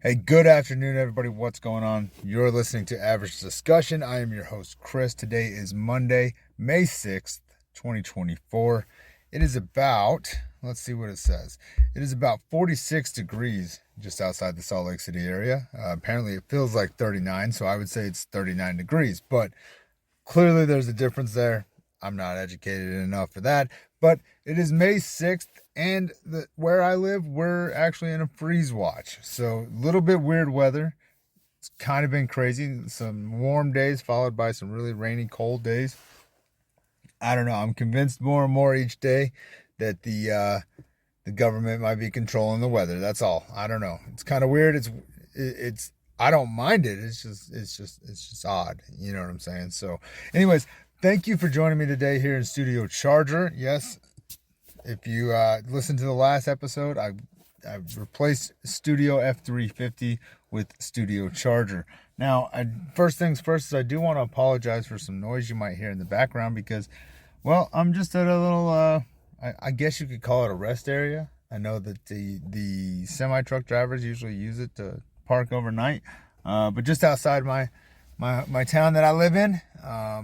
Hey, good afternoon, everybody. What's going on? You're listening to Average Discussion. I am your host, Chris. Today is Monday, May 6th, 2024. It is about, let's see what it says. It is about 46 degrees just outside the Salt Lake City area. Apparently, it feels like 39, so I would say it's 39 degrees. But clearly, there's a difference there. I'm not educated enough for that. But it is May 6th, and where I live, we're actually in a freeze watch. So a little bit weird weather. It's kind of been crazy. Some warm days followed by some really rainy, cold days. I don't know. I'm convinced more and more each day that the government might be controlling the weather. That's all. I don't know. It's kind of weird. It's I don't mind it. It's just odd. You know what I'm saying? So, anyways, thank you for joining me today here in Studio Charger. Yes, if you listened to the last episode, I've replaced Studio F350 with Studio Charger. Now, first things first is I do want to apologize for some noise you might hear in the background because, well, I'm just at a little, I guess you could call it a rest area. I know that the semi-truck drivers usually use it to park overnight, but just outside my town that I live in, I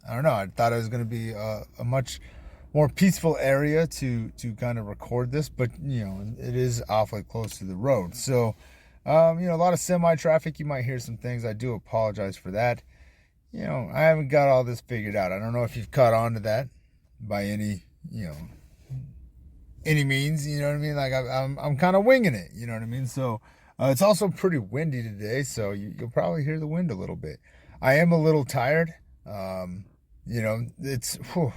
don't know. I thought it was going to be a much more peaceful area to kind of record this, but it is awfully close to the road. So, a lot of semi traffic. You might hear some things. I do apologize for that. I haven't got all this figured out. I don't know if you've caught on to that by any means. You know what I mean? Like I'm kind of winging it. You know what I mean? So it's also pretty windy today, so you'll probably hear the wind a little bit. I am a little tired. It's. Whew,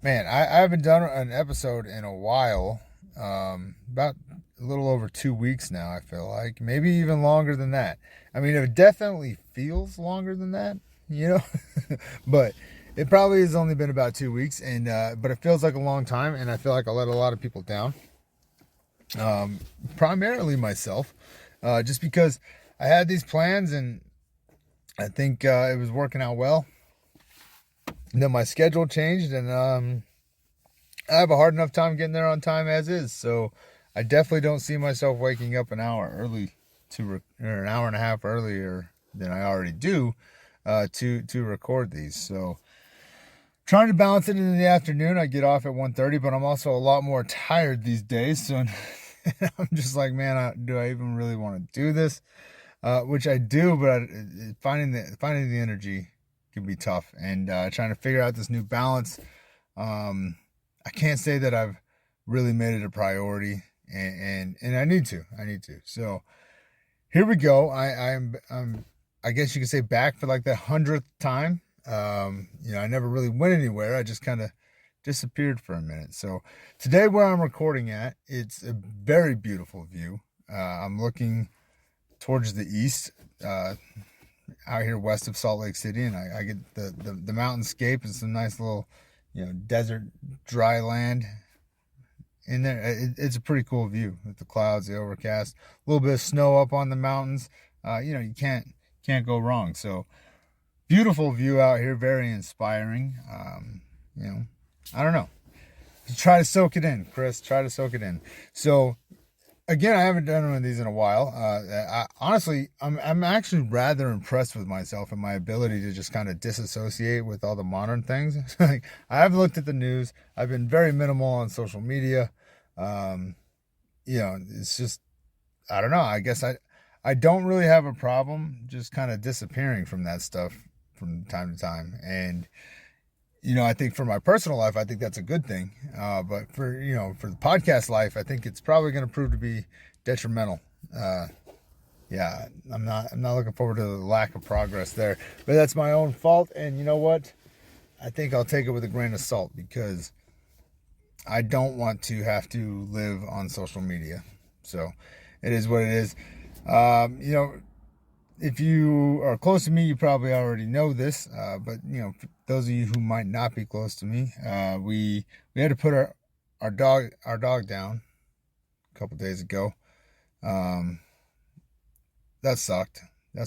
Man, I haven't done an episode in a while, about a little over 2 weeks now, I feel like. Maybe even longer than that. I mean, it definitely feels longer than that, but it probably has only been about 2 weeks, but it feels like a long time, and I feel like I let a lot of people down, primarily myself, just because I had these plans, and I think it was working out well. And then my schedule changed, and I have a hard enough time getting there on time as is. So I definitely don't see myself waking up an hour early or an hour and a half earlier than I already do to record these. So trying to balance it in the afternoon. I get off at 1:30, but I'm also a lot more tired these days. So I'm just like, man, do I even really want to do this? Which I do, but finding the energy can be tough, and trying to figure out this new balance. I can't say that I've really made it a priority, and I need to. So here we go. I guess you could say back for like the 100th time. I never really went anywhere. I just kind of disappeared for a minute. So today, where I'm recording at, it's a very beautiful view. I'm looking towards the east. Out here west of Salt Lake City, and I get the mountainscape and some nice little desert dry land in there. It's a pretty cool view with the clouds, the overcast, a little bit of snow up on the mountains. You can't go wrong. So beautiful view out here, very inspiring. I don't know. Try to soak it in, Chris. Try to soak it in. So again, I haven't done one of these in a while. Honestly, I'm actually rather impressed with myself and my ability to just kind of disassociate with all the modern things. Like, I have looked at the news. I've been very minimal on social media. It's just, I don't know. I guess I don't really have a problem just kind of disappearing from that stuff from time to time. And I think for my personal life, I think that's a good thing. But for the podcast life, I think it's probably going to prove to be detrimental. Yeah, I'm not looking forward to the lack of progress there. But that's my own fault. And you know what? I think I'll take it with a grain of salt because I don't want to have to live on social media. So it is what it is. If you are close to me, you probably already know this. But for those of you who might not be close to me, we had to put our dog down a couple days ago. That sucked. I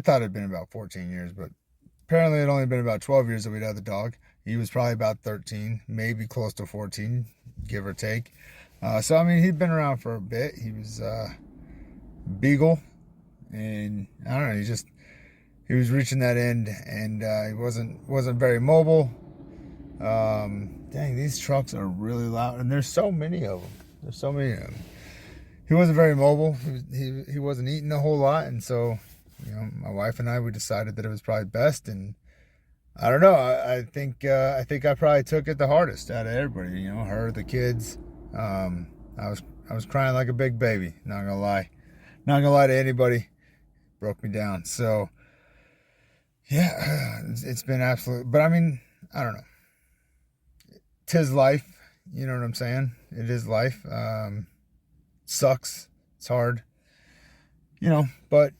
thought it had been about 14 years, but apparently it had only been about 12 years that we'd had the dog. He was probably about 13, maybe close to 14, give or take. So I mean, he'd been around for a bit. He was beagle, and I don't know, he was reaching that end, and he wasn't very mobile. Dang, these trucks are really loud, and there's so many of them. He wasn't very mobile. He wasn't eating a whole lot, and so, my wife and I, we decided that it was probably best. And I don't know. I think I probably took it the hardest out of everybody. Her, the kids. I was crying like a big baby. Not gonna lie to anybody. Broke me down. So yeah, it's been absolute. But I mean, I don't know. 'Tis life. You know what I'm saying? It is life. Sucks. It's hard. But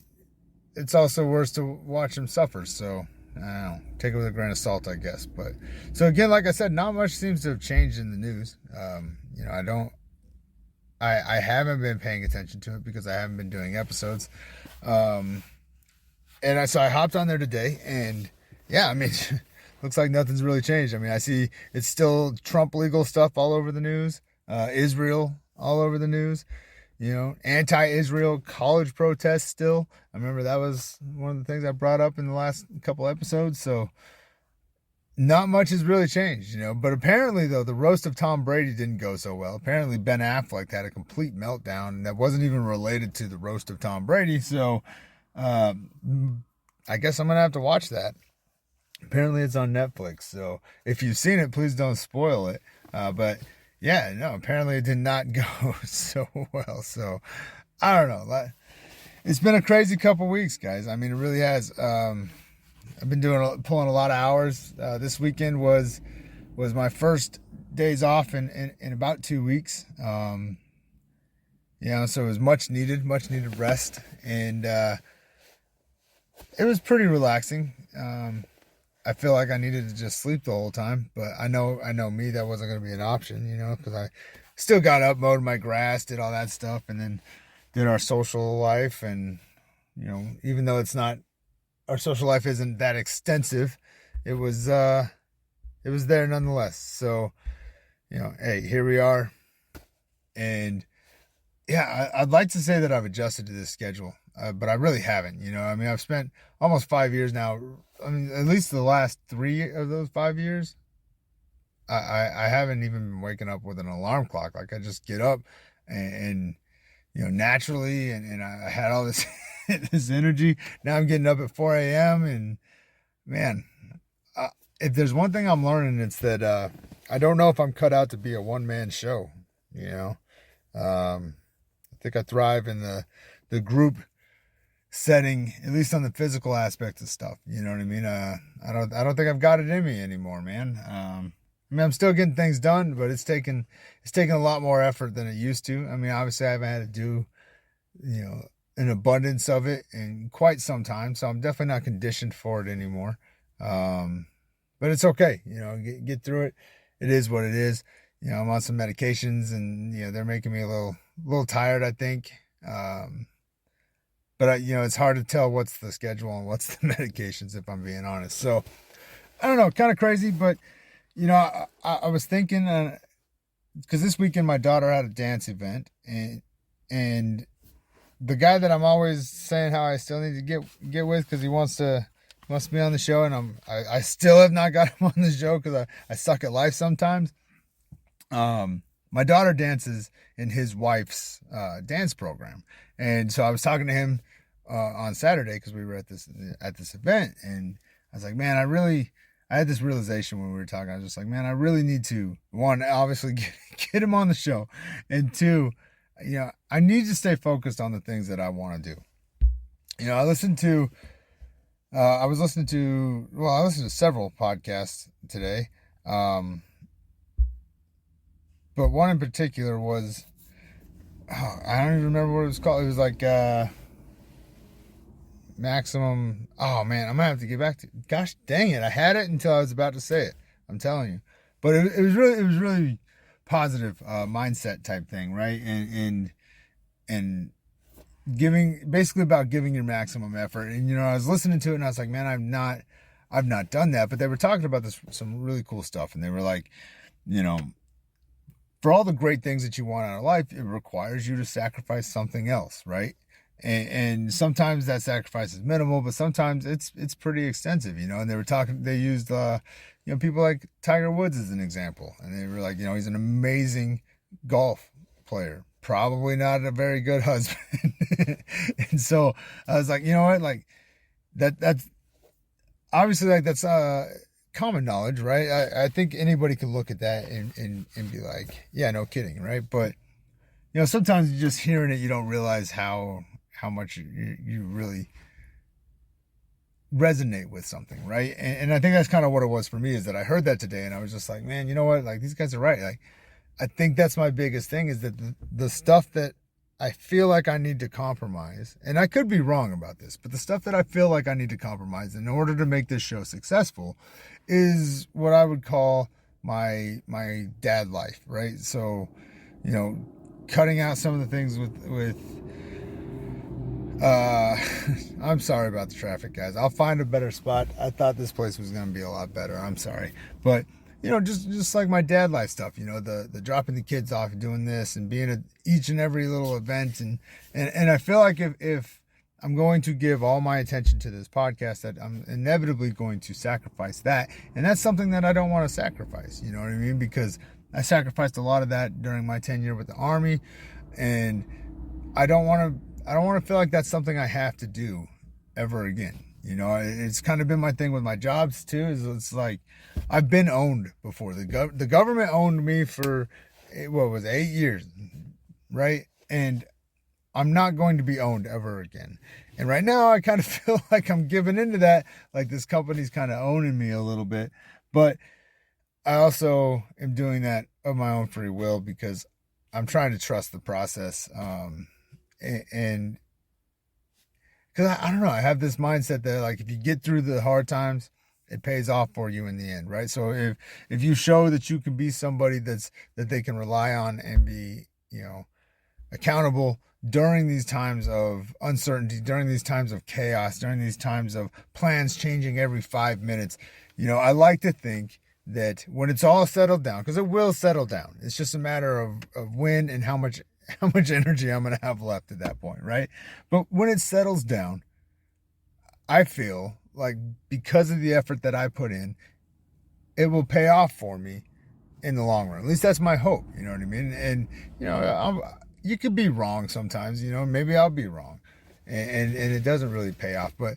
it's also worse to watch him suffer. So I don't know. Take it with a grain of salt, I guess. But so again, like I said, not much seems to have changed in the news. I haven't been paying attention to it because I haven't been doing episodes. So I hopped on there today, and yeah, I mean, looks like nothing's really changed. I mean, I see it's still Trump legal stuff all over the news, Israel all over the news, anti-Israel college protests still. I remember that was one of the things I brought up in the last couple episodes. So not much has really changed, but apparently though, the roast of Tom Brady didn't go so well. Apparently Ben Affleck had a complete meltdown, and that wasn't even related to the roast of Tom Brady. So, I guess I'm going to have to watch that. Apparently it's on Netflix. So if you've seen it, please don't spoil it. But yeah, no, apparently it did not go so well. So I don't know. It's been a crazy couple weeks, guys. I mean, it really has. I've been pulling a lot of hours. This weekend was my first days off in about 2 weeks. So it was much needed rest, and it was pretty relaxing. I feel like I needed to just sleep the whole time, but I know me, that wasn't going to be an option, because I still got up, mowed my grass, did all that stuff, and then did our social life. And, even though our social life isn't that extensive, it was there nonetheless. So, hey, here we are. And yeah, I'd like to say that I've adjusted to this schedule, but I really haven't. I mean, I've spent almost 5 years now. I mean, at least the last 3 of those 5 years, I haven't even been waking up with an alarm clock. Like, I just get up and naturally, and I had all this this energy. Now I'm getting up at 4 a.m. and man, if there's one thing I'm learning, it's that I don't know if I'm cut out to be a one-man show. I think I thrive in the group setting, at least on the physical aspect of stuff. You know what I mean? I don't think I've got it in me anymore, man. I mean, I'm still getting things done, but it's taken a lot more effort than it used to. I mean, obviously I haven't had to do, an abundance of it in quite some time, so I'm definitely not conditioned for it anymore. But it's okay, get through it. It is what it is. I'm on some medications, and they're making me a little tired, I think. But it's hard to tell what's the schedule and what's the medications, if I'm being honest. So I don't know, kind of crazy. But I was thinking, because this weekend my daughter had a dance event, and the guy that I'm always saying how I still need to get with, because he wants to be on the show, and I still have not got him on the show because I suck at life sometimes. My daughter dances in his wife's dance program, and so I was talking to him on Saturday because we were at this event, and I was like, man, I had this realization when we were talking. I was just like, man, I really need to, one, obviously get him on the show, and two, I need to stay focused on the things that I want to do. I listened to several podcasts today. But one in particular was, I don't even remember what it was called. It was like Maximum. Oh man, I'm gonna have to get back to. Gosh dang it! I had it until I was about to say it. I'm telling you. But it was really positive mindset type thing, right? And basically about giving your maximum effort. And I was listening to it, and I was like, man, I've not done that. But they were talking about some really cool stuff, and they were like, for all the great things that you want out of life, it requires you to sacrifice something else, right? And sometimes that sacrifice is minimal, but sometimes it's pretty extensive, you know. And they used people like Tiger Woods as an example, and they were like, he's an amazing golf player, probably not a very good husband. And so I was like, you know what, like that's obviously, like, that's common knowledge, right? I think anybody can look at that and be like, yeah, no kidding, right? But sometimes just hearing it, you don't realize how much you really resonate with something, right? And I think that's kind of what it was for me, is that I heard that today and I was just like, man, you know what? Like, these guys are right. Like, I think that's my biggest thing, is that the stuff that I feel like I need to compromise, and I could be wrong about this, but the stuff that I feel like I need to compromise in order to make this show successful is what I would call my dad life, right? So, cutting out some of the things with I'm sorry about the traffic, guys. I'll find a better spot. I thought this place was going to be a lot better. I'm sorry. But, just like my dad life stuff, the dropping the kids off and doing this and being at each and every little event. And I feel like if I'm going to give all my attention to this podcast, that I'm inevitably going to sacrifice that. And that's something that I don't want to sacrifice. You know what I mean? Because I sacrificed a lot of that during my tenure with the Army, and I don't want to feel like that's something I have to do ever again. It's kind of been my thing with my jobs too, is it's like I've been owned before. The government owned me for, 8 years, right? And I'm not going to be owned ever again. And right now I kind of feel like I'm giving into that, like this company's kind of owning me a little bit. But I also am doing that of my own free will, because I'm trying to trust the process. And because I don't know, I have this mindset that, like, if you get through the hard times, it pays off for you in the end, right? So if you show that you can be somebody that they can rely on and be, accountable during these times of uncertainty, during these times of chaos, during these times of plans changing every 5 minutes, I like to think that when it's all settled down, because it will settle down, it's just a matter of when and how much energy I'm going to have left at that point, right? But when it settles down, I feel like, because of the effort that I put in, it will pay off for me in the long run. At least that's my hope, you know what I mean? And, you could be wrong sometimes, maybe I'll be wrong, and it doesn't really pay off. But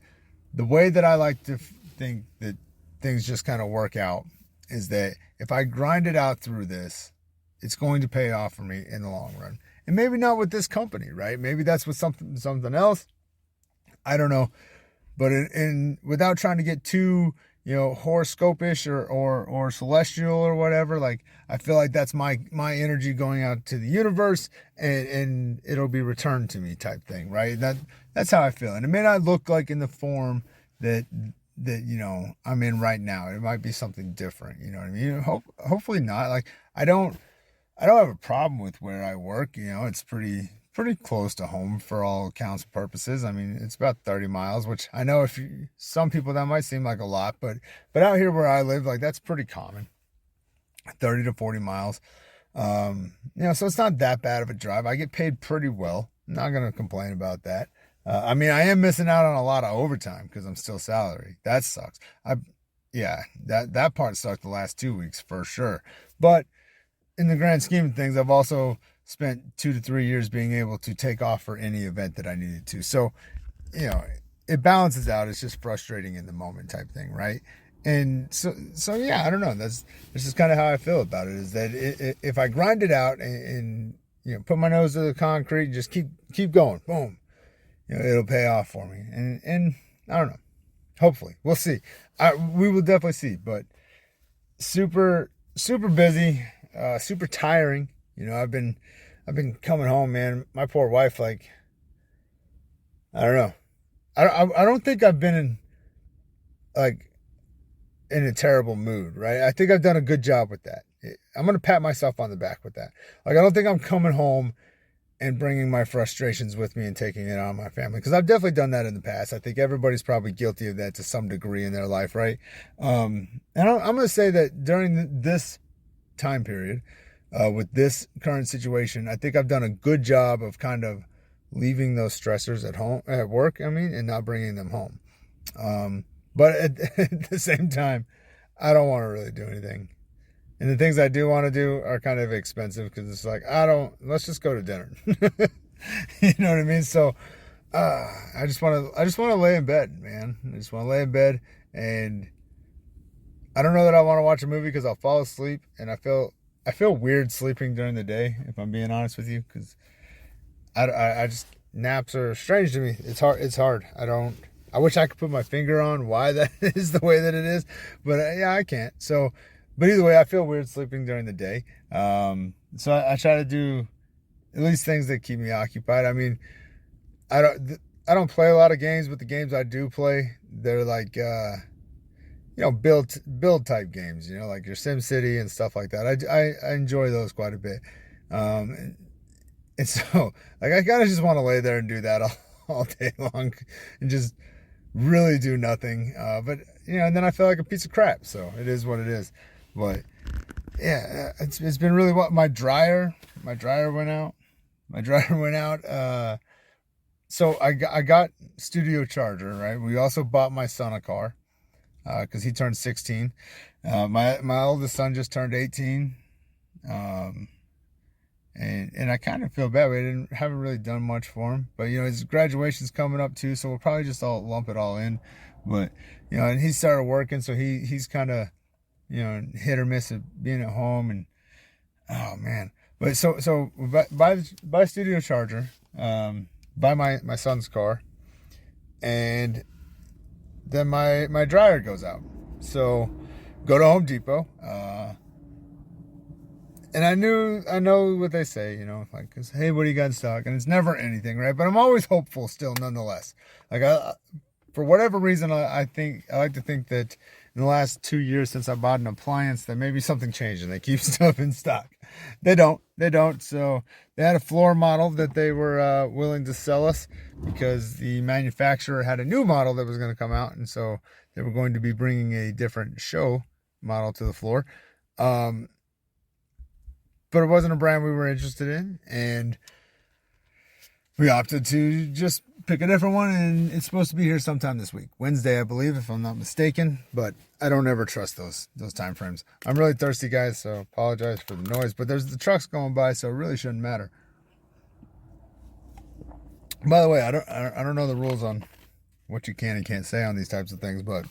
the way that I like to think that things just kind of work out is that if I grind it out through this, it's going to pay off for me in the long run. And maybe not with this company, right? Maybe that's with something else. I don't know. But in without trying to get too, horoscope-ish or celestial or whatever, like, I feel like that's my energy going out to the universe, and it'll be returned to me, type thing, right? That's how I feel. And it may not look like in the form that I'm in right now. It might be something different, you know what I mean? Hopefully not. Like, I don't have a problem with where I work. It's pretty close to home for all accounts and purposes. I mean, it's about 30 miles, which I know some people that might seem like a lot, but out here where I live, like, that's pretty common. 30 to 40 miles. So it's not that bad of a drive. I get paid pretty well. I'm not going to complain about that. I mean, I am missing out on a lot of overtime because I'm still salary. That sucks. That part sucked the last 2 weeks for sure. But in the grand scheme of things, I've also spent 2 to 3 years being able to take off for any event that I needed to. So, it balances out. It's just frustrating in the moment, type thing, right? And so yeah, I don't know. This is kind of how I feel about it, is that if I grind it out and put my nose to the concrete, just keep going, boom, it'll pay off for me. And I don't know. Hopefully, we'll see. We will definitely see. But super busy, super tiring. I've been coming home, man. My poor wife, like, I don't know. I don't think I've been in a terrible mood, right? I think I've done a good job with that. I'm going to pat myself on the back with that. Like, I don't think I'm coming home and bringing my frustrations with me and taking it on my family, because I've definitely done that in the past. I think everybody's probably guilty of that to some degree in their life, right? And I'm going to say that during this time period, with this current situation, I think I've done a good job of kind of leaving those stressors at work, and not bringing them home. But at the same time, I don't want to really do anything. And the things I do want to do are kind of expensive because it's like, let's just go to dinner. You know what I mean? So, I just want to lay in bed, man. I just want to lay in bed, and I don't know that I want to watch a movie because I'll fall asleep, and I feel weird sleeping during the day, if I'm being honest with you, because I just, naps are strange to me. It's hard. I wish I could put my finger on why that is the way that it is, but yeah, I can't. So, but either way, I feel weird sleeping during the day. So I try to do at least things that keep me occupied. I mean, I don't play a lot of games, but the games I do play, they're like, build type games, like your Sim City and stuff like that. I enjoy those quite a bit. And so, like, I kind of just want to lay there and do that all day long and just really do nothing. But, and then I feel like a piece of crap. So it is what it is. But yeah, it's been really my dryer went out. So I got studio charger, right? We also bought my son a car, cause he turned 16. My oldest son just turned 18. And I kind of feel bad. We haven't really done much for him, but his graduation's coming up too, so we'll probably just all lump it all in. But and he started working, so he's kind of hit or miss at being at home, and oh man. But so buy studio charger, buy my son's car, and then my dryer goes out. So go to Home Depot. And I know what they say, like, hey, what do you got in stock? And it's never anything, right? But I'm always hopeful still, nonetheless. Like, for whatever reason, I like to think that in the last 2 years since I bought an appliance, that maybe something changed and they keep stuff in stock. They don't. So they had a floor model that they were willing to sell us because the manufacturer had a new model that was going to come out. And so they were going to be bringing a different show model to the floor. But it wasn't a brand we were interested in, and we opted to just pick a different one, and it's supposed to be here sometime this week. Wednesday, I believe, if I'm not mistaken, but I don't ever trust those time frames. I'm really thirsty, guys, so apologize for the noise, but there's the trucks going by, so it really shouldn't matter. By the way, I don't know the rules on what you can and can't say on these types of things, but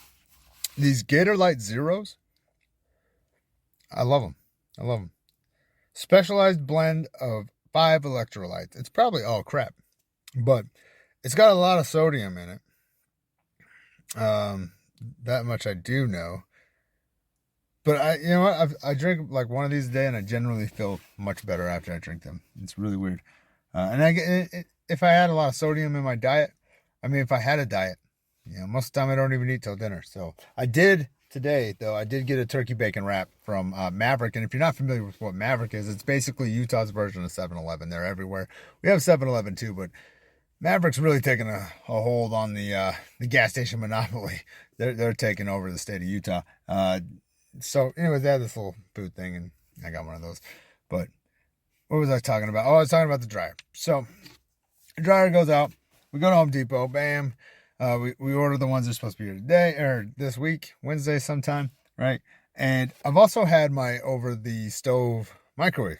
these Gator Light Zeros, I love them. Specialized blend of 5 electrolytes. It's probably all crap, but it's got a lot of sodium in it. That much I do know. But I drink like one of these a day, and I generally feel much better after I drink them. It's really weird. If I had a lot of sodium in my diet, if I had a diet, most of the time I don't even eat till dinner. So I did. Today, though, I did get a turkey bacon wrap from Maverick. And if you're not familiar with what Maverick is, it's basically Utah's version of 7-Eleven. They're everywhere. We have 7-Eleven too, but Maverick's really taking a hold on the gas station monopoly. They're taking over the state of Utah. So anyways, they had this little food thing, and I got one of those. But what was I talking about? Oh, I was talking about the dryer. So the dryer goes out. We go to Home Depot. Bam. We ordered the ones that are supposed to be here today or this week, Wednesday sometime, right? And I've also had my over the stove microwave.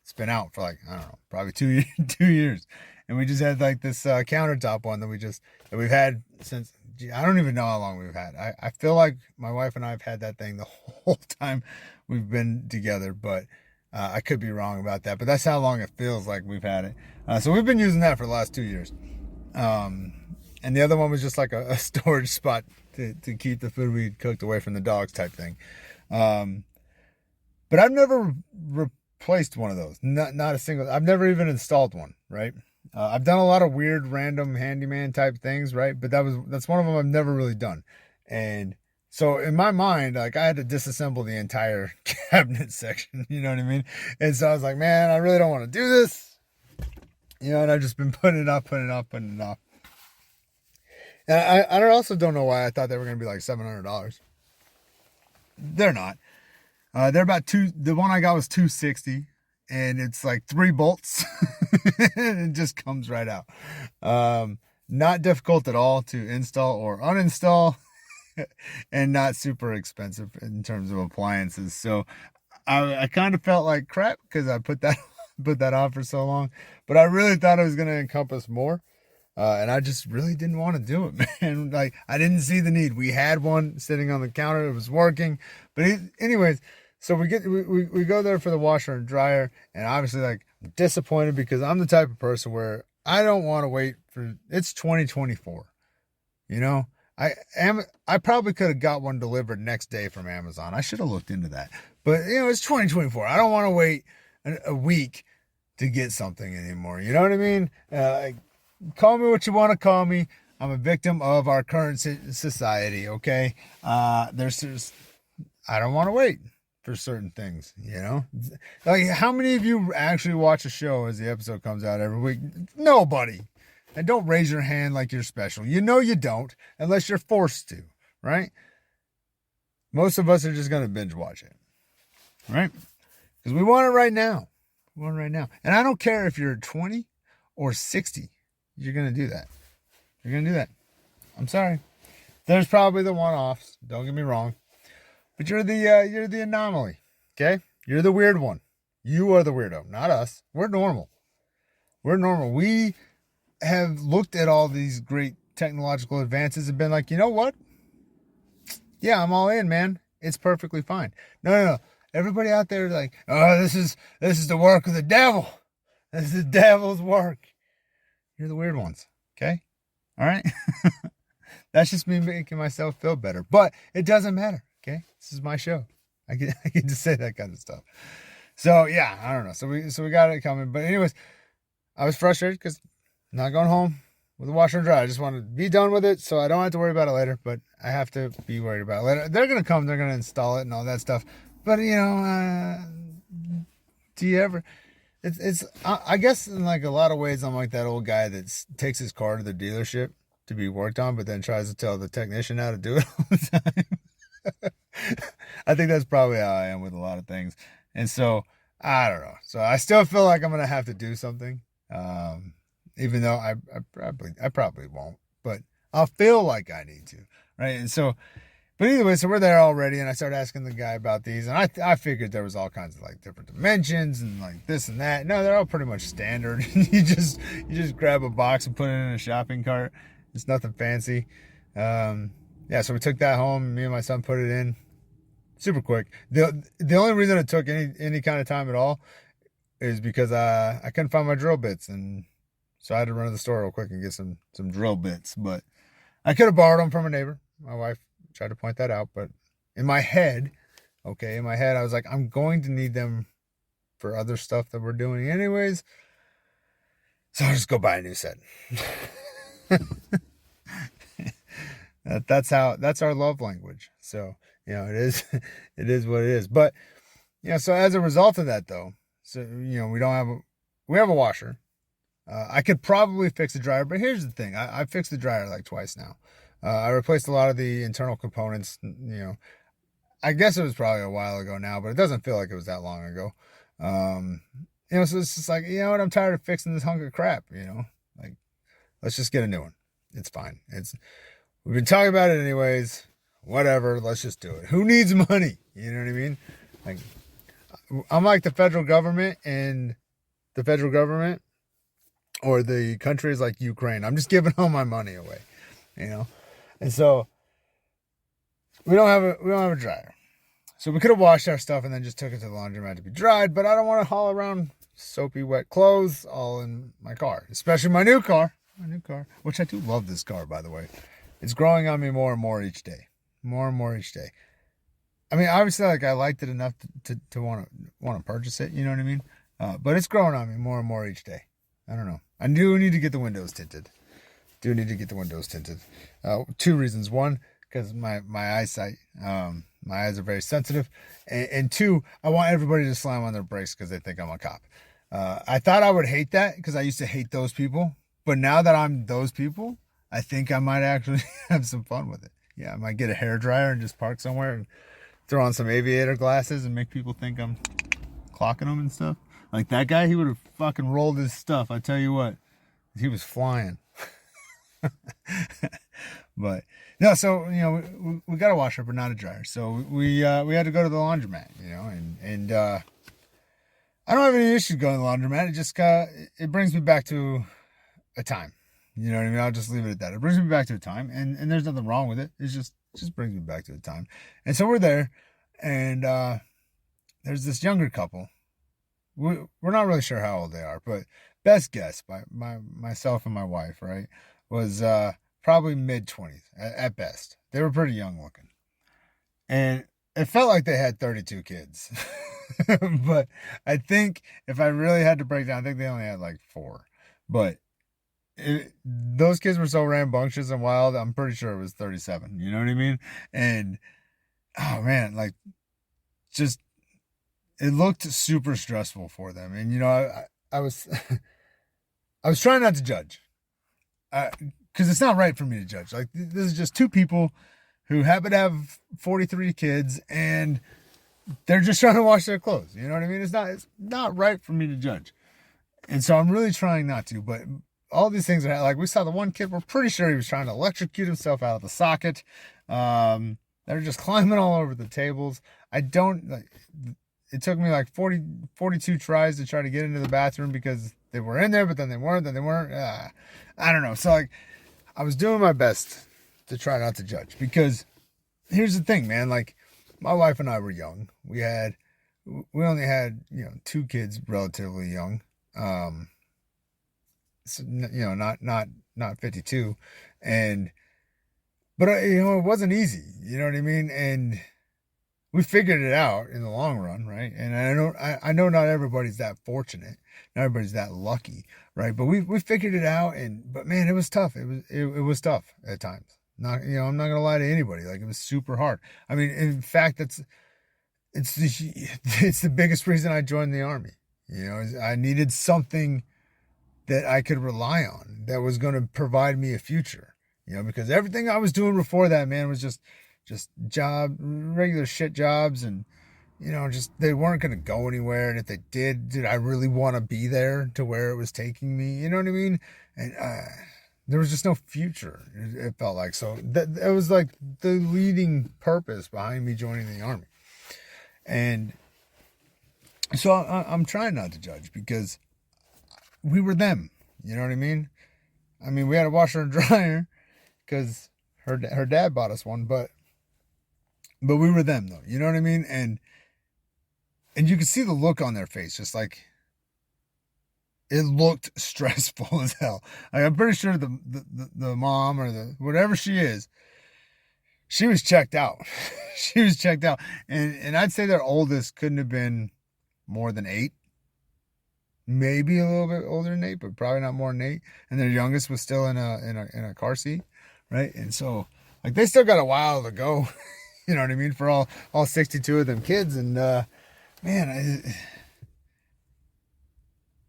It's been out for I don't know, probably 2 years. And we just had like this countertop one that we've had since, I don't even know how long we've had. I feel like my wife and I have had that thing the whole time we've been together, but I could be wrong about that. But that's how long it feels like we've had it. So we've been using that for the last 2 years. And the other one was just like a storage spot to keep the food we cooked away from the dogs type thing. But I've never replaced one of those. Not a single. I've never even installed one, right? I've done a lot of weird random handyman type things, right? But that's one of them I've never really done. And so in my mind, like, I had to disassemble the entire cabinet section, you know what I mean? And so I was like, man, I really don't want to do this. And I've just been putting it off. And I also don't know why I thought they were going to be like $700. They're not. They're about the one I got was $260, and it's like 3 bolts. It just comes right out. Not difficult at all to install or uninstall, and not super expensive in terms of appliances. So I kind of felt like crap because I put that on for so long, but I really thought it was going to encompass more. And I just really didn't want to do it, man. Like, I didn't see the need. We had one sitting on the counter. It was working. But anyways, so we go there for the washer and dryer. And obviously, like, I'm disappointed because I'm the type of person where I don't want to wait for, it's 2024. You know, I probably could have got one delivered next day from Amazon. I should have looked into that. But, you know, it's 2024. I don't want to wait a week to get something anymore. You know what I mean? Call me what you want to call me. I'm a victim of our current society, okay? I don't want to wait for certain things, you know? Like, how many of you actually watch a show as the episode comes out every week? Nobody. And don't raise your hand like you're special. You know you don't, unless you're forced to, right? Most of us are just going to binge watch it, right? Because we want it right now. We want it right now. And I don't care if you're 20 or 60. You're going to do that. You're going to do that. I'm sorry. There's probably the one-offs. Don't get me wrong. But you're the anomaly. Okay? You're the weird one. You are the weirdo, not us. We're normal. We're normal. We have looked at all these great technological advances and been like, you know what? Yeah, I'm all in, man. It's perfectly fine. No. Everybody out there is like, oh, this is the work of the devil. This is the devil's work. You're the weird ones, okay? All right? That's just me making myself feel better. But it doesn't matter, okay? This is my show. I get to say that kind of stuff. So, yeah, I don't know. So we got it coming. But anyways, I was frustrated because I'm not going home with a washer and dryer. I just want to be done with it so I don't have to worry about it later. But I have to be worried about it later. They're going to come. They're going to install it and all that stuff. But, you know, do you ever... I guess in like a lot of ways, I'm like that old guy that takes his car to the dealership to be worked on, but then tries to tell the technician how to do it all the time. I think that's probably how I am with a lot of things. And so, I don't know. So I still feel like I'm going to have to do something. Even though I probably won't, but I'll feel like I need to. Right. And so, but either way, so we're there already, and I started asking the guy about these, and I figured there was all kinds of like different dimensions and like this and that. No, they're all pretty much standard. you just grab a box and put it in a shopping cart. It's nothing fancy. Yeah, so we took that home. Me and my son put it in super quick. The only reason it took any kind of time at all is because I couldn't find my drill bits, and so I had to run to the store real quick and get some drill bits. But I could have borrowed them from a neighbor. My wife tried to point that out, but in my head, I was like, I'm going to need them for other stuff that we're doing anyways, so I'll just go buy a new set. That's our love language. So, you know, it is what it is. But, you know, so as a result of that though, so, you know, we have a washer. I could probably fix the dryer, but here's the thing. I fixed the dryer like twice now. I replaced a lot of the internal components, you know. I guess it was probably a while ago now, but it doesn't feel like it was that long ago. You know, so it's just like, you know what, I'm tired of fixing this hunk of crap, you know. Like, let's just get a new one. It's fine. We've been talking about it anyways. Whatever, let's just do it. Who needs money? You know what I mean? Like, I'm like the federal government, and the federal government or the country is like Ukraine. I'm just giving all my money away, you know. And so we don't have a dryer. So we could have washed our stuff and then just took it to the laundromat to be dried, but I don't want to haul around soapy wet clothes all in my car, especially my new car, which I do love this car, by the way. It's growing on me more and more each day. More and more each day. I mean, obviously, like, I liked it enough to want to purchase it, you know what I mean? But it's growing on me more and more each day. I don't know. I do need to get the windows tinted. Two reasons. One, because my eyesight, my eyes are very sensitive. And two, I want everybody to slam on their brakes because they think I'm a cop. I thought I would hate that because I used to hate those people. But now that I'm those people, I think I might actually have some fun with it. Yeah, I might get a hairdryer and just park somewhere and throw on some aviator glasses and make people think I'm clocking them and stuff. Like that guy, he would have fucking rolled his stuff. I tell you what, he was flying. But no, so we got a washer but not a dryer, so we had to go to the laundromat, and I don't have any issues going to the laundromat. It just it brings me back to a time. You know what I mean? I'll just leave it at that. It brings me back to a time, and there's nothing wrong with it. It just brings me back to a time. And so we're there, and there's this younger couple. We're not really sure how old they are, but best guess by myself and my wife, right, was probably mid-20s at best. They were pretty young looking. And it felt like they had 32 kids. But I think if I really had to break down, I think they only had like 4. But those kids were so rambunctious and wild, I'm pretty sure it was 37. You know what I mean? And, oh man, like, just, it looked super stressful for them. And, I was, I was trying not to judge. Because it's not right for me to judge. Like, this is just 2 people who happen to have 43 kids, and they're just trying to wash their clothes. You know what I mean? It's not right for me to judge. And so I'm really trying not to. But all these things are, like, we saw the one kid, we're pretty sure he was trying to electrocute himself out of the socket. They're just climbing all over the tables. It took me like 42 tries to try to get into the bathroom because they were in there, but then they weren't. I don't know. So, like, I was doing my best to try not to judge, because here's the thing, man. Like, my wife and I were young. We only had 2 kids relatively young. So, not 52, but it wasn't easy. You know what I mean? And we figured it out in the long run, right? And I know not everybody's that fortunate, not everybody's that lucky, right? But we figured it out, but man, it was tough. It was tough at times. I'm not gonna lie to anybody. Like, it was super hard. I mean, in fact, it's the biggest reason I joined the Army. I needed something that I could rely on that was going to provide me a future. Because everything I was doing before that, man, was just regular shit jobs, and just, they weren't going to go anywhere. And if they did I really want to be there to where it was taking me? You know what I mean? And there was just no future, it felt like. So that was like the leading purpose behind me joining the Army. And so I'm trying not to judge, because we were them. You know what I mean? I mean, we had a washer and dryer because her dad bought us one, but we were them, though. You know what I mean? And you could see the look on their face, just like, it looked stressful as hell. Like, I'm pretty sure the mom, or the whatever she is, she was checked out. She was checked out, and I'd say their oldest couldn't have been more than 8. Maybe a little bit older than 8, but probably not more than 8. And their youngest was still in a car seat, right? And so, like, they still got a while to go. You know what I mean? For all 62 of them kids. And man,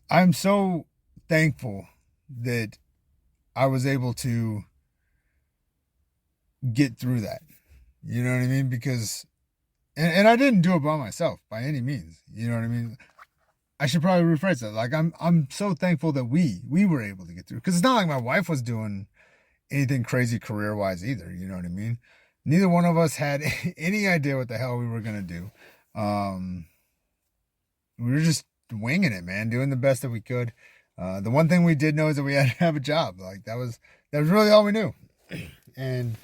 I'm so thankful that I was able to get through that. You know what I mean? Because, and I didn't do it by myself by any means. You know what I mean? I should probably rephrase that. Like, I'm so thankful that we were able to get through. Because it's not like my wife was doing anything crazy career-wise either. You know what I mean? Neither one of us had any idea what the hell we were going to do. We were just winging it, man, doing the best that we could. The one thing we did know is that we had to have a job. Like, that was really all we knew. And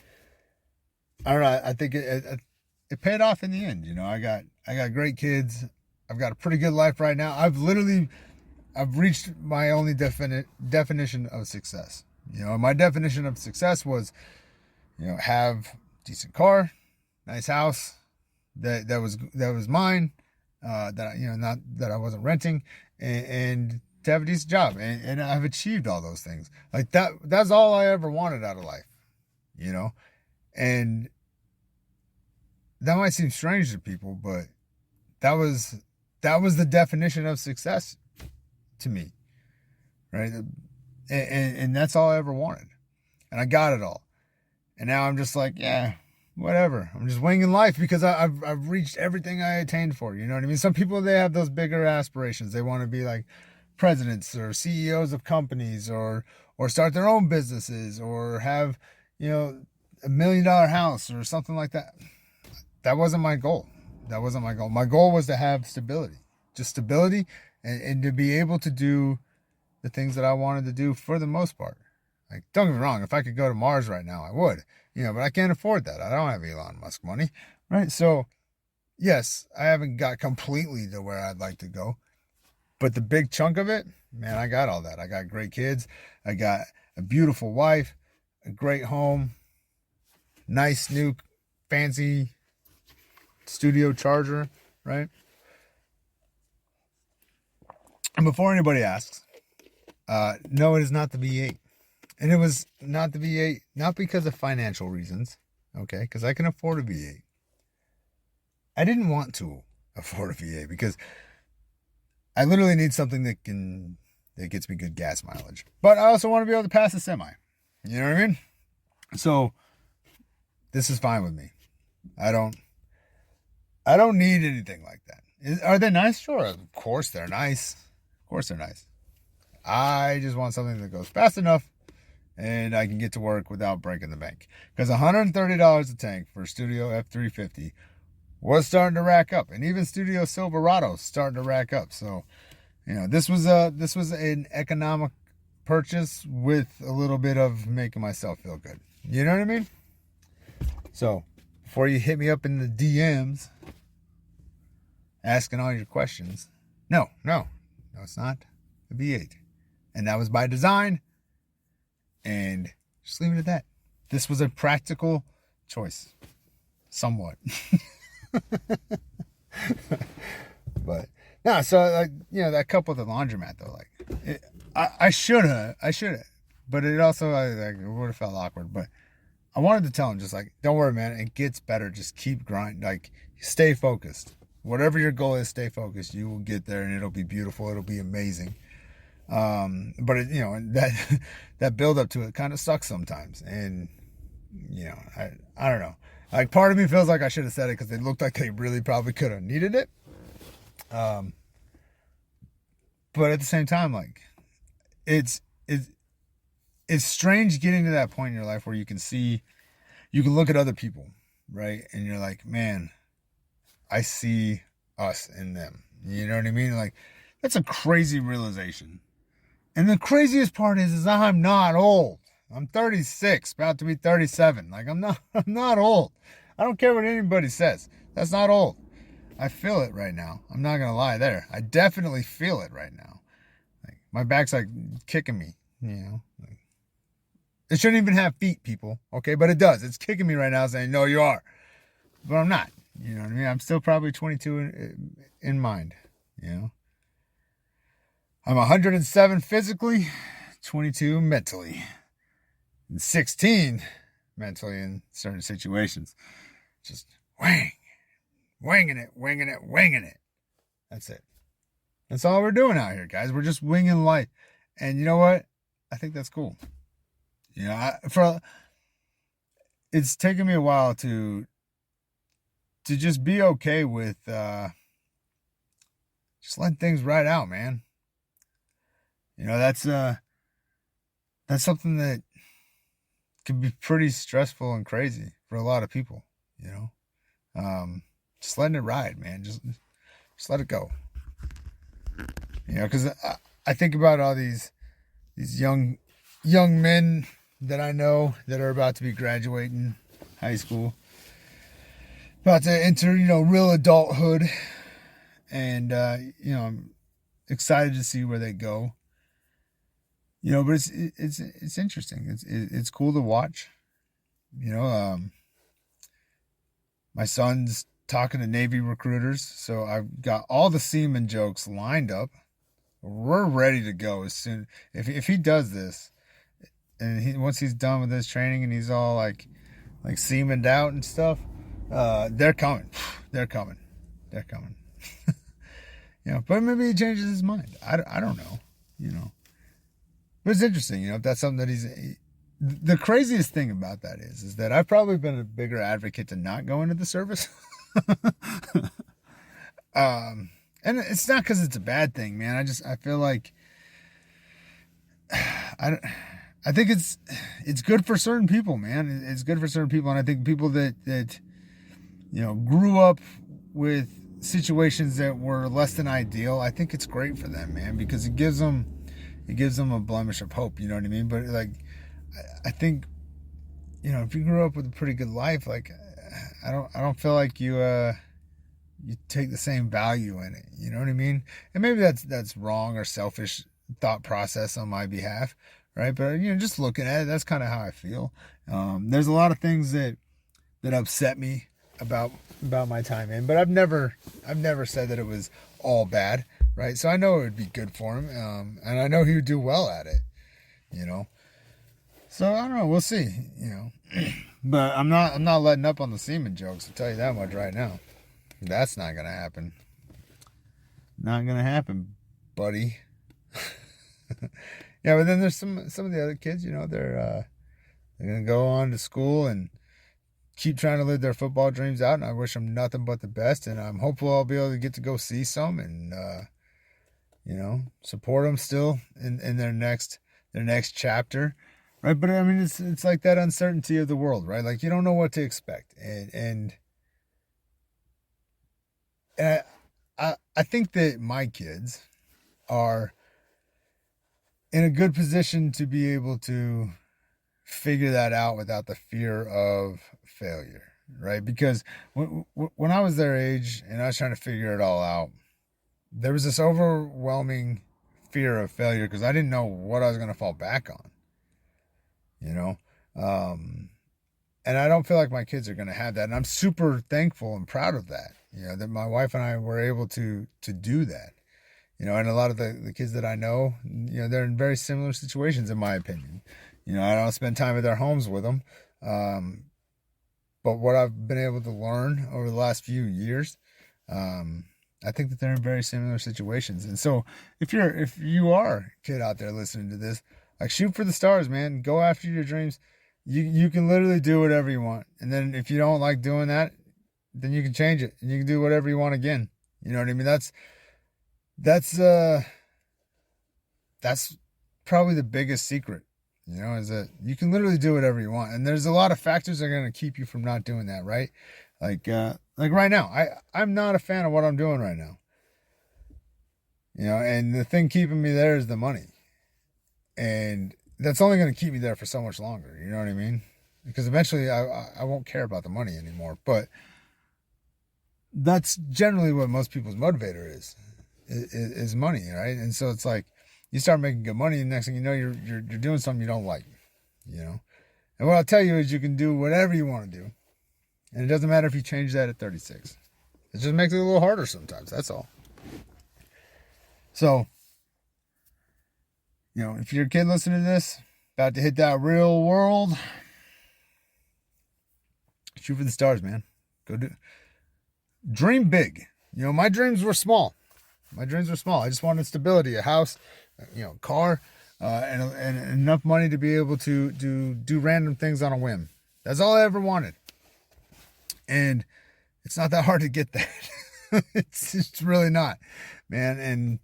I don't know, I think it paid off in the end. I got great kids. I've got a pretty good life right now. I've reached my only definition of success. My definition of success was, have decent car, nice house that was mine, not that I wasn't renting, and to have a decent job. And I've achieved all those things. Like, that's all I ever wanted out of life, and that might seem strange to people, but that was the definition of success to me, right? And that's all I ever wanted, and I got it all. And now I'm just like, yeah, whatever. I'm just winging life because I've reached everything I attained for. You know what I mean? Some people, they have those bigger aspirations. They want to be like presidents or CEOs of companies, or start their own businesses, or have, you know, $1 million house or something like that. That wasn't my goal. That wasn't my goal. My goal was to have stability, just stability, and to be able to do the things that I wanted to do for the most part. Like, don't get me wrong, if I could go to Mars right now, I would, you know, but I can't afford that. I don't have Elon Musk money, right? So yes, I haven't got completely to where I'd like to go, but the big chunk of it, man, I got all that. I got great kids. I got a beautiful wife, a great home, nice new fancy studio charger, right? And before anybody asks, no, it is not the V8. And it was not the V8, not because of financial reasons, okay? Because I can afford a V8. I didn't want to afford a V8 because I literally need something that gets me good gas mileage. But I also want to be able to pass a semi. You know what I mean? So this is fine with me. I don't need anything like that. Are they nice? Sure, of course they're nice. Of course they're nice. I just want something that goes fast enough and I can get to work without breaking the bank. Because $130 a tank for Studio F350 was starting to rack up, and even Studio Silverado starting to rack up. So, you know, this was an economic purchase with a little bit of making myself feel good. You know what I mean? So, before you hit me up in the DMs asking all your questions, no, it's not a V8. And that was by design. And just leave it at that. This was a practical choice. Somewhat. But, no, so, like, you know, that couple at the laundromat, though, like, I should have. But it also, like, it would have felt awkward. But I wanted to tell him, just like, don't worry, man. It gets better. Just keep grinding. Like, stay focused. Whatever your goal is, stay focused. You will get there, and it'll be beautiful. It'll be amazing. But it, you know, that build up to it kind of sucks sometimes. And, you know, I don't know. Like, part of me feels like I should have said it because it looked like they really probably could have needed it. But at the same time, like, it's strange getting to that point in your life where you can look at other people, right? And you're like, man, I see us in them. You know what I mean? Like, that's a crazy realization. And the craziest part is I'm not old. I'm 36, about to be 37. Like, I'm not old. I don't care what anybody says. That's not old. I feel it right now. I'm not going to lie there. I definitely feel it right now. Like, my back's like kicking me, you know. Like, it shouldn't even have feet, people. Okay, but it does. It's kicking me right now saying, no, you are. But I'm not. You know what I mean? I'm still probably 22 in mind, you know. I'm 107 physically, 22 mentally, and 16 mentally in certain situations. Just winging it. That's it. That's all we're doing out here, guys. We're just winging life. And you know what? I think that's cool. You know, it's taken me a while to just be okay with just letting things ride out, man. You know, that's something that can be pretty stressful and crazy for a lot of people, you know. Just letting it ride, man. Just let it go. You know, because I think about all these young men that I know that are about to be graduating high school, about to enter, you know, real adulthood, and you know, I'm excited to see where they go. You know, but it's interesting. It's cool to watch. You know, my son's talking to Navy recruiters, so I've got all the seaman jokes lined up. We're ready to go as soon if he does this, and once he's done with his training and he's all like seamaned out and stuff, they're coming. You know, but maybe he changes his mind. I don't know. You know. But it's interesting, you know, if that's something that the craziest thing about that is that I've probably been a bigger advocate to not go into the service. And it's not because it's a bad thing, man. I feel like I I think it's good for certain people, man. It's good for certain people, and I think people that grew up with situations that were less than ideal, I think it's great for them, man, because it gives them a blemish of hope. You know what I mean? But like, I think if you grew up with a pretty good life, like I don't feel like you take the same value in it. You know what I mean? And maybe that's wrong or selfish thought process on my behalf, right? But just looking at it, that's kind of how I feel. There's a lot of things that upset me about my time in, but I've never said that it was all bad, right? So I know it would be good for him, and I know he would do well at it, So I don't know. We'll see, But I'm not letting up on the semen jokes. I'll tell you that much right now. That's not gonna happen. Not gonna happen, buddy. Yeah, but then there's some of the other kids. They're gonna go on to school and keep trying to live their football dreams out, and I wish them nothing but the best. And I'm hopeful I'll be able to get to go see some and support them still in their next chapter, right? But I mean, it's like that uncertainty of the world, right? Like you don't know what to expect, and I think that my kids are in a good position to be able to figure that out without the fear of failure, right? Because when I was their age and I was trying to figure it all out, there was this overwhelming fear of failure because I didn't know what I was going to fall back on, and I don't feel like my kids are going to have that. And I'm super thankful and proud of that, that my wife and I were able to do that, and a lot of the kids that I know, they're in very similar situations, in my opinion. I don't spend time at their homes with them. But what I've been able to learn over the last few years, I think that they're in very similar situations. And so if you are a kid out there listening to this, like, shoot for the stars, man. Go after your dreams. You can literally do whatever you want. And then if you don't like doing that, then you can change it and you can do whatever you want again. You know what I mean? That's probably the biggest secret, is that you can literally do whatever you want. And there's a lot of factors that are going to keep you from not doing that, right? Like right now, I'm not a fan of what I'm doing right now. And the thing keeping me there is the money. And that's only going to keep me there for so much longer. You know what I mean? Because eventually I won't care about the money anymore. But that's generally what most people's motivator is money, right? And so it's like you start making good money, and next thing you know, you're doing something you don't like, And what I'll tell you is you can do whatever you want to do, and it doesn't matter if you change that at 36. It just makes it a little harder sometimes. That's all. So, if you're a kid listening to this, about to hit that real world, shoot for the stars, man. Go dream big. My dreams were small. I just wanted stability, a house, car, and enough money to be able to do random things on a whim. That's all I ever wanted. And it's not that hard to get that. It's really not, man. And,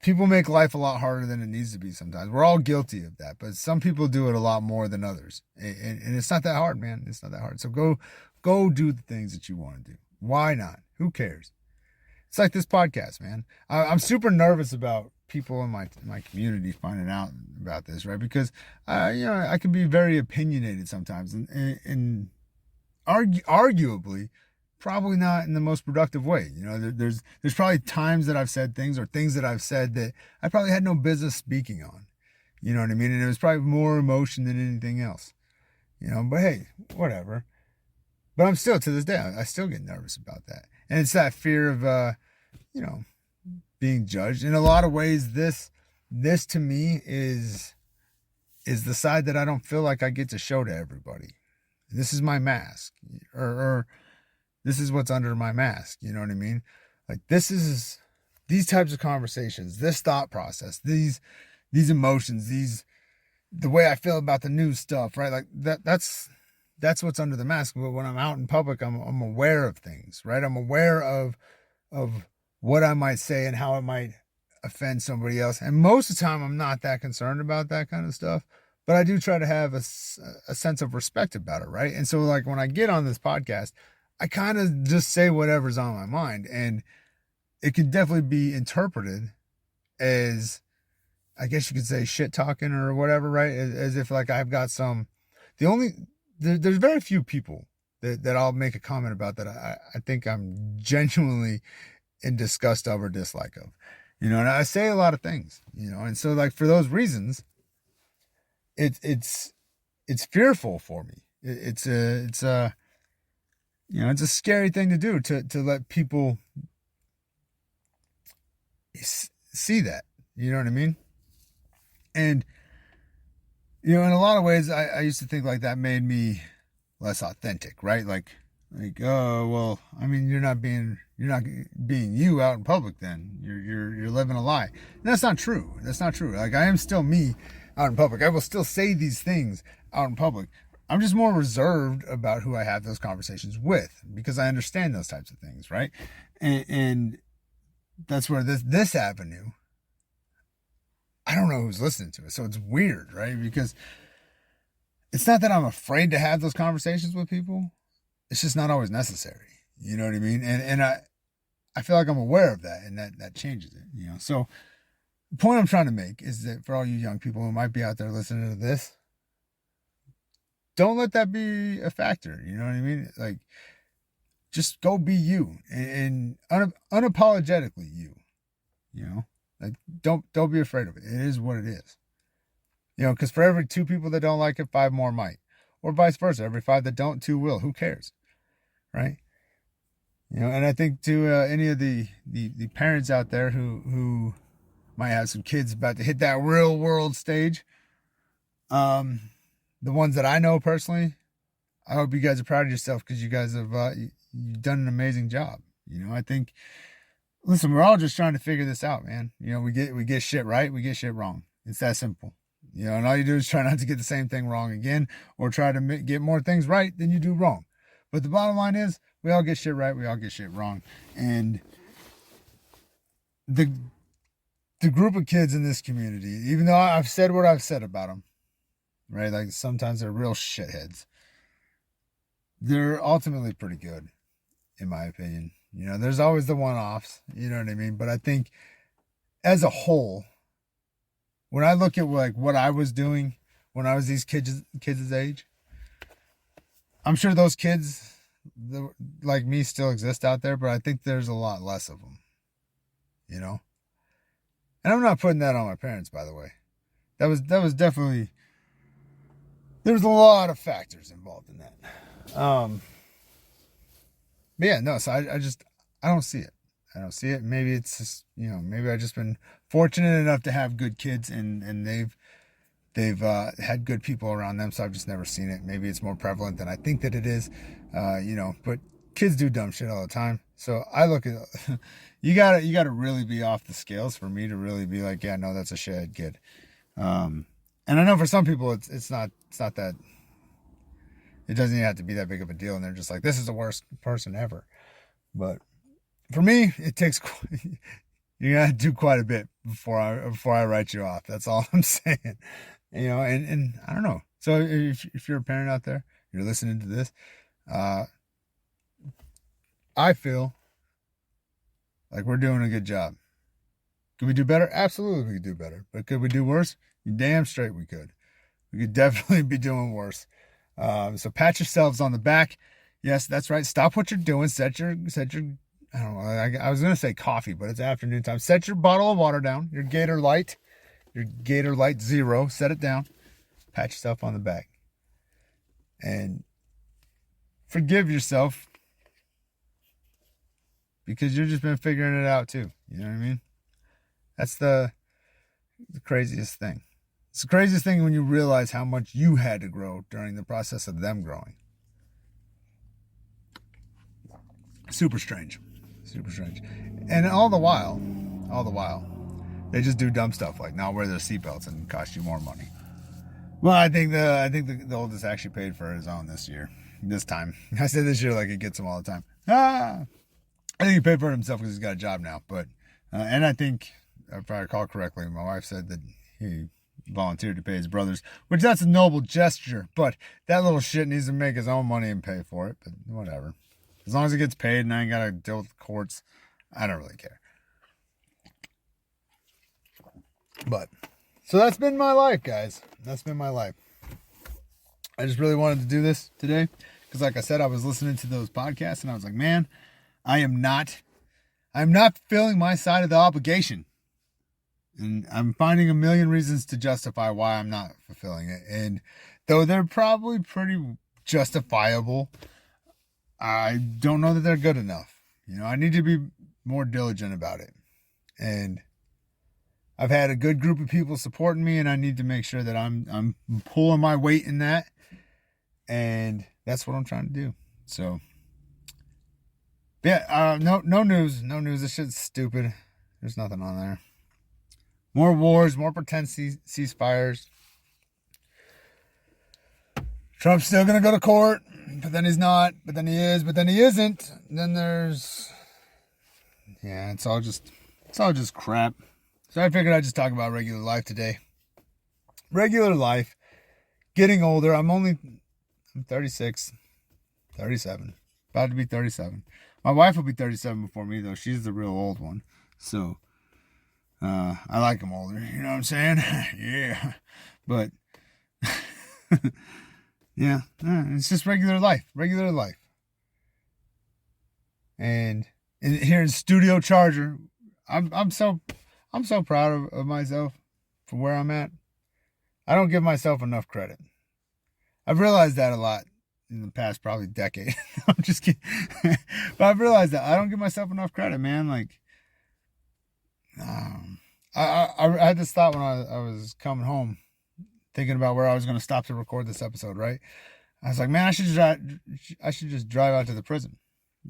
people make life a lot harder than it needs to be sometimes. We're all guilty of that, but some people do it a lot more than others. And it's not that hard, man. It's not that hard. So go do the things that you want to do. Why not? Who cares? It's like this podcast, man. I'm super nervous about people in my community finding out about this, right? Because I can be very opinionated sometimes, and arguably, probably not in the most productive way. There's probably times that I've said things or things that I've said that I probably had no business speaking on. You know what I mean? And it was probably more emotion than anything else. But hey, whatever. But I'm still, to this day, I still get nervous about that. And it's that fear of, being judged. In a lot of ways, this to me is the side that I don't feel like I get to show to everybody. This is my mask, or this is what's under my mask. You know what I mean? Like, these types of conversations, this thought process, these emotions, these the way I feel about the news stuff, right? Like that's what's under the mask. But when I'm out in public, I'm aware of things, right? I'm aware of what I might say and how it might offend somebody else. And most of the time, I'm not that concerned about that kind of stuff. But I do try to have a sense of respect about it, right? And so, like, when I get on this podcast, I kind of just say whatever's on my mind. And it can definitely be interpreted as, I guess you could say, shit talking or whatever, right? As if, like, I've got some... There's very few people that I'll make a comment about that I think I'm genuinely in disgust of or dislike of. And I say a lot of things, and so, like, for those reasons, it's fearful for me. It's a scary thing to do, to let people see that, you know what I mean? And, in a lot of ways, I used to think like that made me less authentic, right? Like, oh, well, I mean, you're not being you out in public then. You're living a lie. And that's not true. Like, I am still me out in public. I will still say these things out in public. I'm just more reserved about who I have those conversations with, because I understand those types of things, right? And that's where this avenue, I don't know who's listening to it. So it's weird, right? Because it's not that I'm afraid to have those conversations with people. It's just not always necessary. You know what I mean? And I feel like I'm aware of that, and that changes it, So the point I'm trying to make is that for all you young people who might be out there listening to this, don't let that be a factor. You know what I mean? Like, just go be you, and unapologetically you, like, don't be afraid of it. It is what it is. Because for every 2 people that don't like it, 5 more might. Or vice versa. Every 5 that don't, 2 will. Who cares? Right? And I think to any of the parents out there who might have some kids about to hit that real world stage, the ones that I know personally, I hope you guys are proud of yourself, because you guys have you've done an amazing job. I think, listen, we're all just trying to figure this out, man. We get shit right, we get shit wrong. It's that simple. And all you do is try not to get the same thing wrong again, or try to get more things right than you do wrong. But the bottom line is, we all get shit right, we all get shit wrong. And the group of kids in this community, even though I've said what I've said about them, right? Like, sometimes they're real shitheads. They're ultimately pretty good, in my opinion. There's always the one-offs, you know what I mean? But I think, as a whole, when I look at, like, what I was doing when I was these kids' age, I'm sure those kids like me still exist out there, but I think there's a lot less of them, And I'm not putting that on my parents, by the way. That was definitely, there was a lot of factors involved in that. But yeah, no, so I don't see it. I don't see it. Maybe it's just, maybe I've just been fortunate enough to have good kids, and they've had good people around them, so I've just never seen it. Maybe it's more prevalent than I think that it is, but kids do dumb shit all the time. So I look at, you gotta really be off the scales for me to really be like, yeah, no, that's a shithead kid. And I know for some people it's not that, it doesn't even have to be that big of a deal, and they're just like, this is the worst person ever. But for me, it takes, you gotta do quite a bit before I write you off. That's all I'm saying. And I don't know. So if you're a parent out there, you're listening to this, I feel like we're doing a good job. Could we do better? Absolutely we could do better. But could we do worse? You're damn straight we could. We could definitely be doing worse. So pat yourselves on the back. Yes, that's right. Stop what you're doing. Set your I don't know. I was going to say coffee, but it's afternoon time. Set your bottle of water down. Your Gator Light Zero. Set it down. Pat yourself on the back. And forgive yourself, because you've just been figuring it out too. You know what I mean? That's the craziest thing. It's the craziest thing when you realize how much you had to grow during the process of them growing. Super strange. And all the while, they just do dumb stuff like not wear their seatbelts and cost you more money. Well, I think the oldest actually paid for his own this time. I said this year like it gets him all the time. I think he paid for it himself because he's got a job now. But and I think, if I recall correctly, my wife said that he volunteered to pay his brothers, which that's a noble gesture. But that little shit needs to make his own money and pay for it. But whatever, as long as it gets paid and I ain't gotta deal with the courts, I don't really care. But so that's been my life, guys. That's been my life. I just really wanted to do this today because, like I said, I was listening to those podcasts and I was like, man, I'm not fulfilling my side of the obligation. And I'm finding a million reasons to justify why I'm not fulfilling it. And though they're probably pretty justifiable, I don't know that they're good enough. I need to be more diligent about it. And I've had a good group of people supporting me, and I need to make sure that I'm pulling my weight in that. And that's what I'm trying to do. So, yeah, no news. This shit's stupid. There's nothing on there. More wars, more pretend ceasefires. Trump's still going to go to court, but then he's not, but then he is, but then he isn't. And then it's all just crap. So I figured I'd just talk about regular life today. Regular life. Getting older. I'm 36, 37. About to be 37. My wife will be 37 before me, though. She's the real old one. So, I like them older. You know what I'm saying? Yeah. But, yeah. It's just regular life. Regular life. And here in Studio Charger, I'm so proud of myself for where I'm at. I don't give myself enough credit. I've realized that a lot in the past probably decade. I'm just kidding. But I've realized that I don't give myself enough credit, man. Like, I had this thought when I was coming home, thinking about where I was going to stop to record this episode, right? I was like, man, I should just drive out to the prison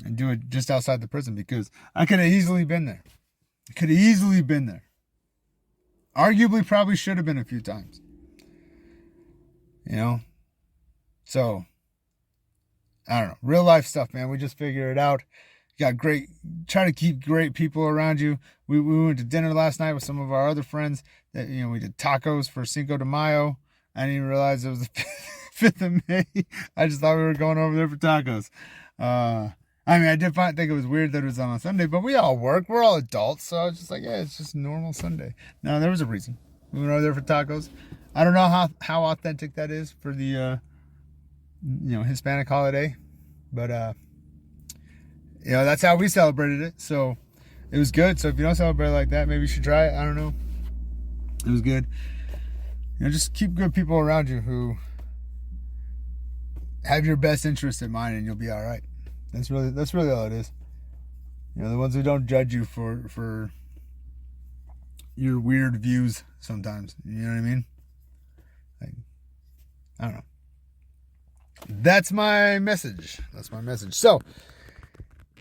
and do it just outside the prison because I could have easily been there. Arguably probably should have been a few times. So, I don't know. Real life stuff, man. We just figure it out. Try to keep great people around you. We went to dinner last night with some of our other friends. We did tacos for Cinco de Mayo. I didn't even realize it was the 5th of May. I just thought we were going over there for tacos. I did think it was weird that it was on a Sunday, but we all work. We're all adults, so I was just like, yeah, it's just a normal Sunday. No, there was a reason. We went over there for tacos. I don't know how authentic that is for the, Hispanic holiday, but, that's how we celebrated it. So it was good. So if you don't celebrate like that, maybe you should try it. I don't know. It was good. Just keep good people around you who have your best interest in mind and you'll be all right. That's really all it is. The ones who don't judge you for your weird views sometimes. You know what I mean? Like, I don't know. That's my message. So,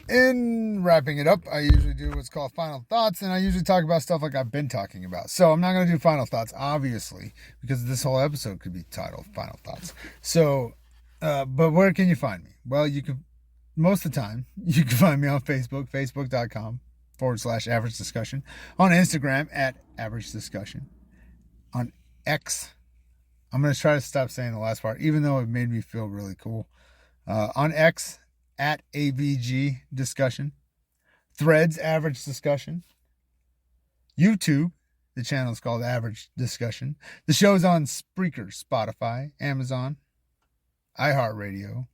in wrapping it up, I usually do what's called final thoughts, and I usually talk about stuff like I've been talking about. So, I'm not going to do final thoughts, obviously, because this whole episode could be titled Final Thoughts. So, but where can you find me? Well, most of the time, you can find me on Facebook, facebook.com/average discussion, on Instagram @average discussion, on X. I'm going to try to stop saying the last part, even though it made me feel really cool. On X, @AVG discussion. Threads, average discussion. YouTube, the channel is called Average Discussion. The show's on Spreaker, Spotify, Amazon, iHeartRadio,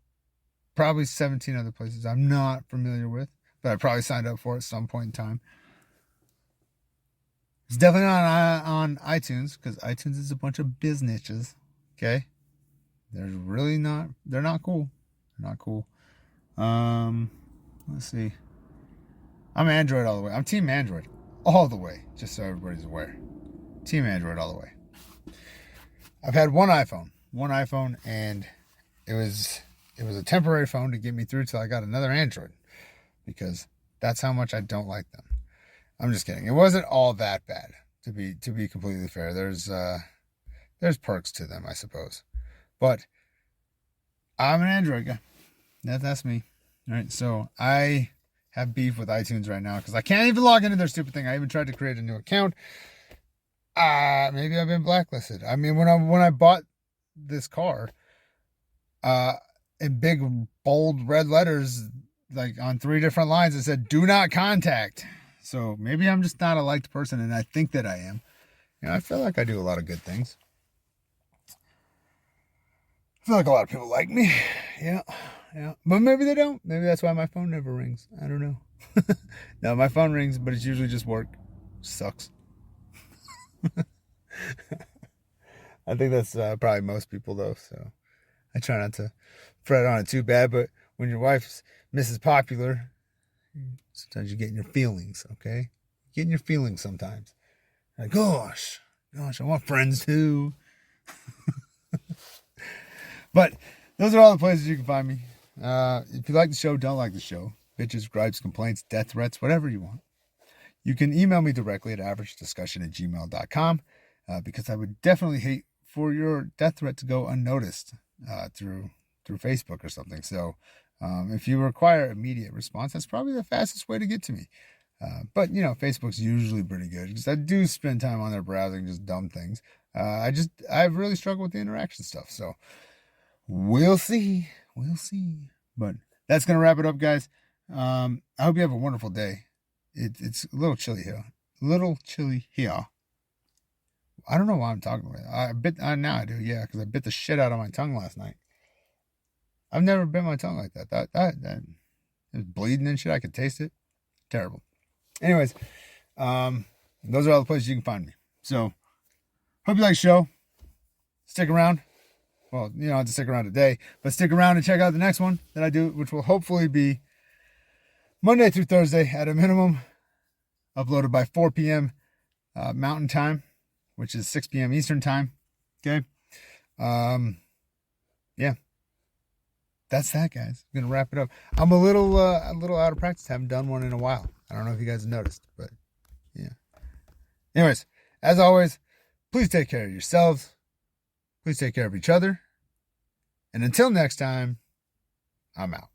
probably 17 other places I'm not familiar with, but I probably signed up for at some point in time. It's definitely not on iTunes, because iTunes is a bunch of businesses, okay? They're not cool. They're not cool. Let's see. I'm Android all the way. I'm Team Android all the way, just so everybody's aware. Team Android all the way. I've had one iPhone, and it was a temporary phone to get me through till I got another Android, because that's how much I don't like them. I'm just kidding. It wasn't all that bad, to be completely fair. There's there's perks to them, I suppose. But I'm an Android guy. That's me. All right, so I have beef with iTunes right now because I can't even log into their stupid thing. I even tried to create a new account. Maybe I've been blacklisted. I mean, when I bought this car, in big bold red letters, like on 3 different lines, it said "Do not contact." So maybe I'm just not a liked person, and I think that I am. I feel like I do a lot of good things. I feel like a lot of people like me. Yeah. But maybe they don't. Maybe that's why my phone never rings. I don't know. No, my phone rings, but it's usually just work. Sucks. I think that's probably most people, though. So I try not to fret on it too bad. But when your wife's Mrs. Popular, sometimes you get in your feelings, okay? You get in your feelings sometimes. Like, gosh, I want friends too. But those are all the places you can find me. If you like the show, don't like the show, bitches, gripes, complaints, death threats, whatever you want, you can email me directly at averagediscussion@gmail.com, because I would definitely hate for your death threat to go unnoticed through Facebook or something. So if you require immediate response, that's probably the fastest way to get to me. But Facebook's usually pretty good because I do spend time on there browsing just dumb things. I've really struggled with the interaction stuff. So we'll see. But that's going to wrap it up, guys. I hope you have a wonderful day. It's a little chilly here. I don't know why I'm talking about it. Now I do, yeah, because I bit the shit out of my tongue last night. I've never bit my tongue like that. That it was bleeding and shit. I could taste it. Terrible. Anyways, those are all the places you can find me. So, hope you like the show. Stick around. Well, you don't have to stick around today, but stick around and check out the next one that I do, which will hopefully be Monday through Thursday at a minimum, uploaded by 4 p.m. Mountain Time, which is 6 p.m. Eastern Time. Okay. Yeah. That's that, guys. I'm going to wrap it up. I'm a little out of practice. Haven't done one in a while. I don't know if you guys have noticed, but yeah. Anyways, as always, please take care of yourselves. Please take care of each other. And until next time, I'm out.